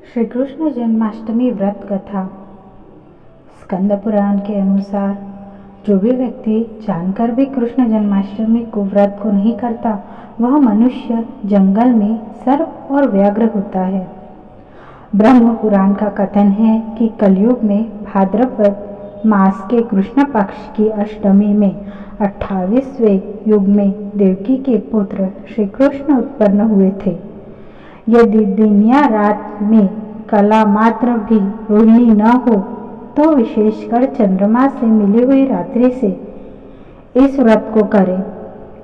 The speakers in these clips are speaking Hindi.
श्री कृष्ण जन्माष्टमी व्रत कथा। स्कंद पुराण के अनुसार जो भी व्यक्ति जानकर भी कृष्ण जन्माष्टमी को व्रत को नहीं करता, वह मनुष्य जंगल में सर्प और व्याघ्र होता है। ब्रह्म पुराण का कथन है कि कलयुग में भाद्रपद मास के कृष्ण पक्ष की अष्टमी में 28वें युग में देवकी के पुत्र श्री कृष्ण उत्पन्न हुए थे। यदि दिन या रात में कला मात्र भी रोहिणी न हो तो विशेषकर चंद्रमा से मिली हुई रात्रि से इस व्रत को करें।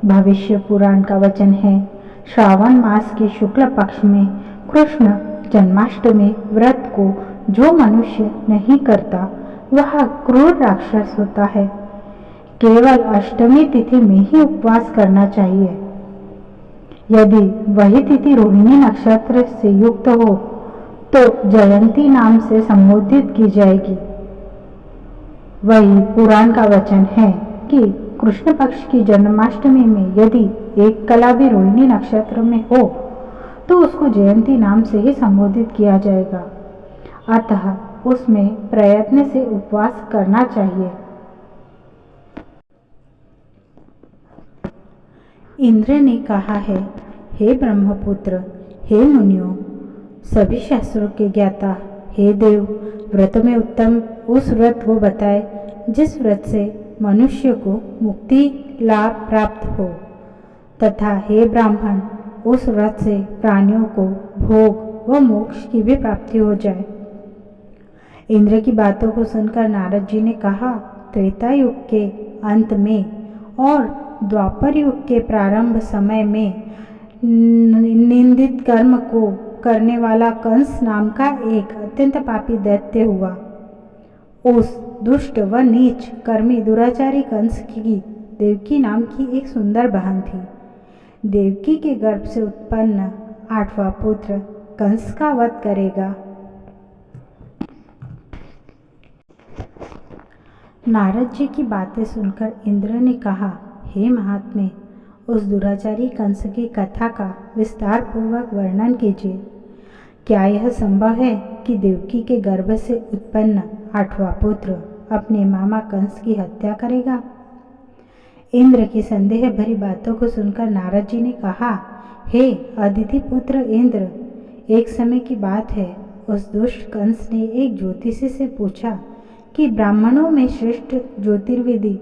भविष्य पुराण का वचन है, श्रावण मास के शुक्ल पक्ष में कृष्ण जन्माष्टमी व्रत को जो मनुष्य नहीं करता वह क्रूर राक्षस होता है। केवल अष्टमी तिथि में ही उपवास करना चाहिए। यदि वही तिथि रोहिणी नक्षत्र से युक्त हो तो जयंती नाम से संबोधित की जाएगी। वही पुराण का वचन है कि कृष्ण पक्ष की जन्माष्टमी में यदि एक कला भी रोहिणी नक्षत्र में हो तो उसको जयंती नाम से ही संबोधित किया जाएगा। अतः उसमें प्रयत्न से उपवास करना चाहिए। इंद्र ने कहा है, हे ब्रह्मपुत्र, हे मुनियों, सभी शास्त्रों के ज्ञाता, हे देव, व्रत में उत्तम उस व्रत को बताए जिस व्रत से मनुष्य को मुक्ति लाभ प्राप्त हो, तथा हे ब्राह्मण, उस व्रत से प्राणियों को भोग व मोक्ष की भी प्राप्ति हो जाए। इंद्र की बातों को सुनकर नारद जी ने कहा, त्रेता युग के अंत में और द्वापर युग के प्रारंभ समय में निंदित कर्म को करने वाला कंस नाम का एक अत्यंत पापी दैत्य हुआ। उस दुष्ट व नीच कर्मी दुराचारी कंस की देवकी नाम की एक सुंदर बहन थी। देवकी के गर्भ से उत्पन्न 8वां पुत्र कंस का वध करेगा। नारद जी की बातें सुनकर इंद्र ने कहा, हे महात्मे, उस दुराचारी कंस की कथा का विस्तार पूर्वक वर्णन कीजिए। क्या यह संभव है कि देवकी के गर्भ से उत्पन्न 8वां पुत्र अपने मामा कंस की हत्या करेगा? इंद्र की संदेह भरी बातों को सुनकर नारद जी ने कहा, हे अदिति पुत्र इंद्र, एक समय की बात है, उस दुष्ट कंस ने एक ज्योतिषी से पूछा कि ब्राह्मणों में श्रेष्ठ ज्योतिर्विधि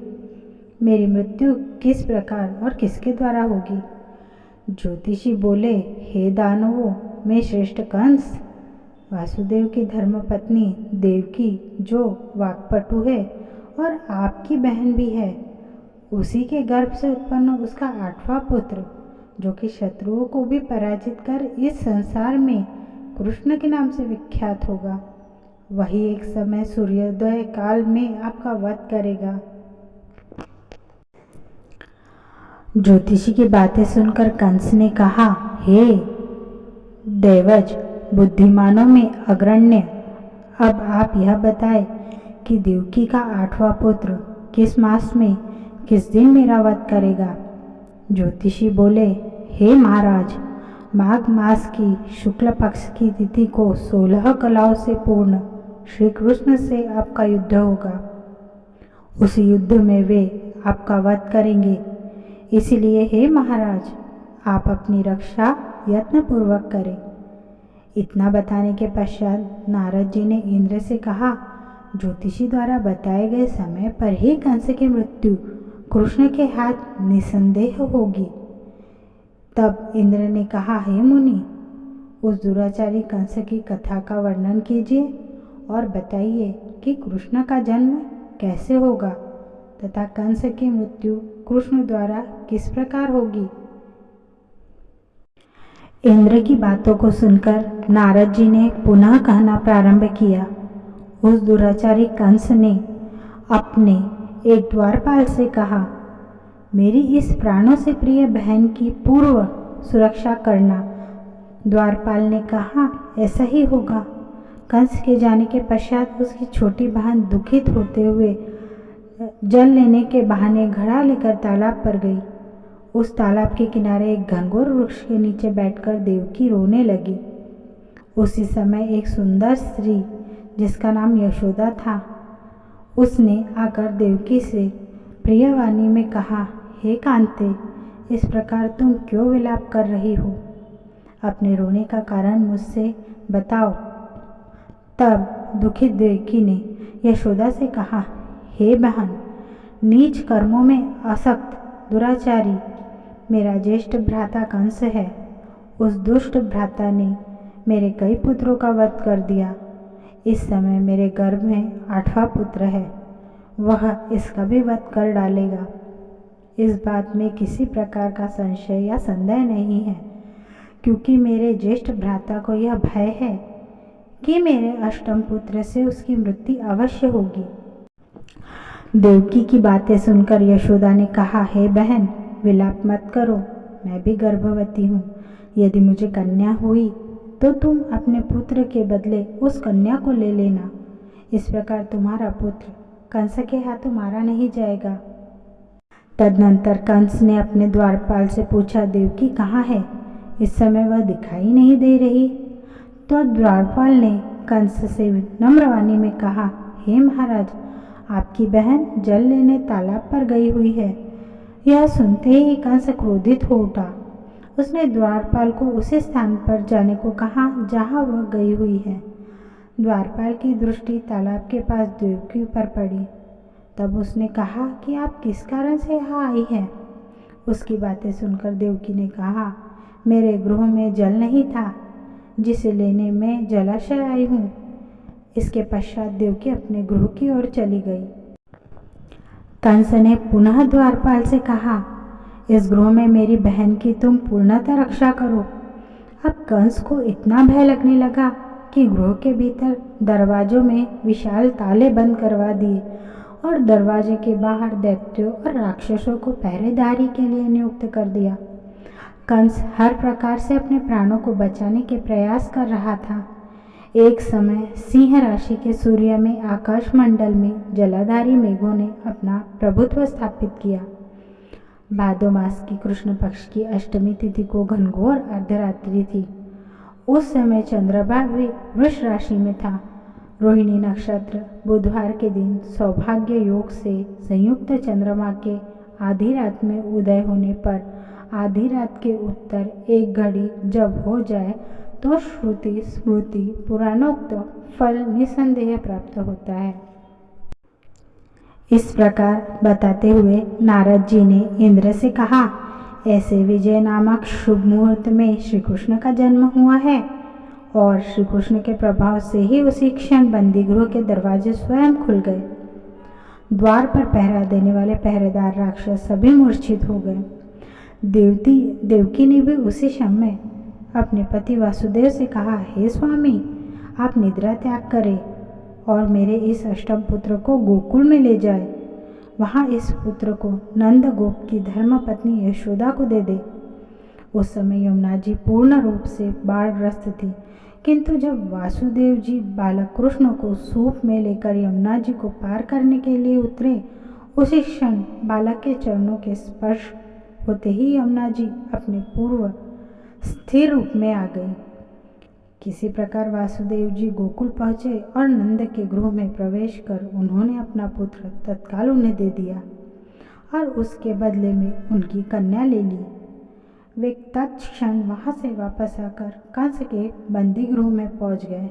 मेरी मृत्यु किस प्रकार और किसके द्वारा होगी? ज्योतिषी बोले, हे दानवों में श्रेष्ठ कंस, वासुदेव की धर्मपत्नी देवकी जो वाक्पटु है और आपकी बहन भी है, उसी के गर्भ से उत्पन्न उसका 8वां पुत्र, जो कि शत्रुओं को भी पराजित कर इस संसार में कृष्ण के नाम से विख्यात होगा, वही एक समय सूर्योदय काल में आपका वध करेगा। ज्योतिषी की बातें सुनकर कंस ने कहा, हे दैवज, बुद्धिमानों में अग्रण्य, अब आप यह बताएं कि देवकी का 8वां पुत्र किस मास में किस दिन मेरा वध करेगा? ज्योतिषी बोले, हे महाराज, माघ मास की शुक्ल पक्ष की तिथि को 16 कलाओं से पूर्ण श्री कृष्ण से आपका युद्ध होगा। उस युद्ध में वे आपका वध करेंगे। इसलिए हे महाराज, आप अपनी रक्षा यत्नपूर्वक करें। इतना बताने के पश्चात नारद जी ने इंद्र से कहा, ज्योतिषी द्वारा बताए गए समय पर ही कंस की मृत्यु कृष्ण के हाथ निसंदेह होगी। तब इंद्र ने कहा, हे मुनि, उस दुराचारी कंस की कथा का वर्णन कीजिए और बताइए कि कृष्ण का जन्म कैसे होगा तथा कंस की मृत्यु कृष्ण द्वारा किस प्रकार होगी। इंद्र की बातों को सुनकर नारद जी ने पुनः कहना प्रारंभ किया। उस दुराचारी कंस ने अपने एक द्वारपाल से कहा, मेरी इस प्राणों से प्रिय बहन की पूर्व सुरक्षा करना। द्वारपाल ने कहा, ऐसा ही होगा। कंस के जाने के पश्चात उसकी छोटी बहन दुखित होते हुए जल लेने के बहाने घड़ा लेकर तालाब पर गई। उस तालाब के किनारे एक घनघोर वृक्ष के नीचे बैठकर देवकी रोने लगी। उसी समय एक सुंदर स्त्री जिसका नाम यशोदा था, उसने आकर देवकी से प्रियवाणी में कहा, हे कांते, इस प्रकार तुम क्यों विलाप कर रही हो? अपने रोने का कारण मुझसे बताओ। तब दुखित देवकी ने यशोदा से कहा, हे बहन, नीच कर्मों में आसक्त दुराचारी मेरा ज्येष्ठ भ्राता कंस है। उस दुष्ट भ्राता ने मेरे कई पुत्रों का वध कर दिया। इस समय मेरे गर्भ में 8वां पुत्र है, वह इसका भी वध कर डालेगा। इस बात में किसी प्रकार का संशय या संदेह नहीं है, क्योंकि मेरे ज्येष्ठ भ्राता को यह भय है कि मेरे अष्टम पुत्र से उसकी मृत्यु अवश्य होगी। देवकी की बातें सुनकर यशोदा ने कहा, हे बहन, विलाप मत करो, मैं भी गर्भवती हूँ। यदि मुझे कन्या हुई तो तुम अपने पुत्र के बदले उस कन्या को ले लेना। इस प्रकार तुम्हारा पुत्र कंस के हाथों मारा नहीं जाएगा। तदनंतर कंस ने अपने द्वारपाल से पूछा, देवकी कहाँ है? इस समय वह दिखाई नहीं दे रही। तो द्वारपाल ने कंस से नम्रवाणी में कहा, हे महाराज, आपकी बहन जल लेने तालाब पर गई हुई है। यह सुनते ही कंस क्रोधित हो उठा। उसने द्वारपाल को उसी स्थान पर जाने को कहा जहाँ वह गई हुई है। द्वारपाल की दृष्टि तालाब के पास देवकी पर पड़ी। तब उसने कहा कि आप किस कारण से यहाँ आई हैं? उसकी बातें सुनकर देवकी ने कहा, मेरे गृह में जल नहीं था, जिसे लेने मैं जलाशय आई हूँ। इसके पश्चात देवकी अपने गृह की ओर चली गई। कंस ने पुनः द्वारपाल से कहा, इस गृह में मेरी बहन की तुम पूर्णतः रक्षा करो। अब कंस को इतना भय लगने लगा कि गृह के भीतर दरवाजों में विशाल ताले बंद करवा दिए और दरवाजे के बाहर दैत्यों और राक्षसों को पहरेदारी के लिए नियुक्त कर दिया। कंस हर प्रकार से अपने प्राणों को बचाने के प्रयास कर रहा था। एक समय सिंह राशि के सूर्य में आकाशमंडल में जलाधारी मेघों ने अपना प्रभुत्व स्थापित किया। भादो मास की कृष्ण पक्ष की अष्टमी तिथि को घनघोर अर्धरात्रि थी। उस समय चंद्रमा भी वृष राशि में था। रोहिणी नक्षत्र बुधवार के दिन सौभाग्य योग से संयुक्त चंद्रमा के आधी रात में उदय होने पर आधी रात के उत्तर एक घड़ी जब हो जाए तो श्रुति स्मृति पुराणोक्त फल निसंदेह प्राप्त होता है। इस प्रकार बताते हुए नारद जी ने इंद्र से कहा, ऐसे विजय नामक शुभ मुहूर्त में श्री कृष्ण का जन्म हुआ है और श्री कृष्ण के प्रभाव से ही उसी क्षण बंदी गृह के दरवाजे स्वयं खुल गए। द्वार पर पहरा देने वाले पहरेदार राक्षस सभी मूर्छित हो गए। देवकी ने भी उसी समय अपने पति वासुदेव से कहा, हे स्वामी, आप निद्रा त्याग करें और मेरे इस अष्टम पुत्र को गोकुल में ले जाए। वहाँ इस पुत्र को नंद गोप की धर्म पत्नी यशोदा को दे दे। उस समय यमुना जी पूर्ण रूप से बाढ़ग्रस्त थी, किंतु जब वासुदेव जी बालक कृष्ण को सूप में लेकर यमुना जी को पार करने के लिए उतरे, उसी क्षण बालक के चरणों के स्पर्श होते ही यमुना जी अपने पूर्व स्थिर रूप में आ गई। किसी प्रकार वासुदेव जी गोकुल पहुँचे और नंद के गृह में प्रवेश कर उन्होंने अपना पुत्र तत्काल उन्हें दे दिया और उसके बदले में उनकी कन्या ले ली। वे तत्क्षण वहाँ से वापस आकर कंस के बंदी गृह में पहुँच गए।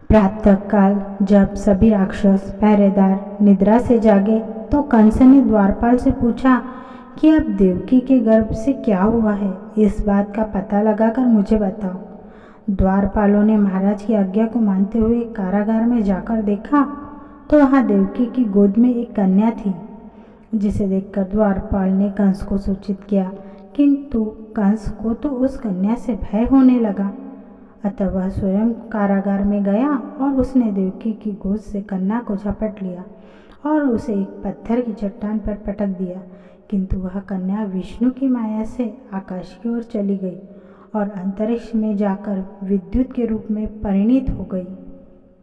प्रातःकाल जब सभी राक्षस पहरेदार निद्रा से जागे तो कंस ने द्वारपाल से पूछा कि अब देवकी के गर्भ से क्या हुआ है, इस बात का पता लगाकर मुझे बताओ। द्वारपालों ने महाराज की आज्ञा को मानते हुए कारागार में जाकर देखा तो वहाँ देवकी की गोद में एक कन्या थी, जिसे देखकर द्वारपाल ने कंस को सूचित किया, किंतु कंस को तो उस कन्या से भय होने लगा। अतः वह स्वयं कारागार में गया और उसने देवकी की गोद से कन्या को झपट लिया और उसे एक पत्थर की चट्टान पर पटक दिया, किंतु वह कन्या विष्णु की माया से आकाश की ओर चली गई और अंतरिक्ष में जाकर विद्युत के रूप में परिणित हो गई।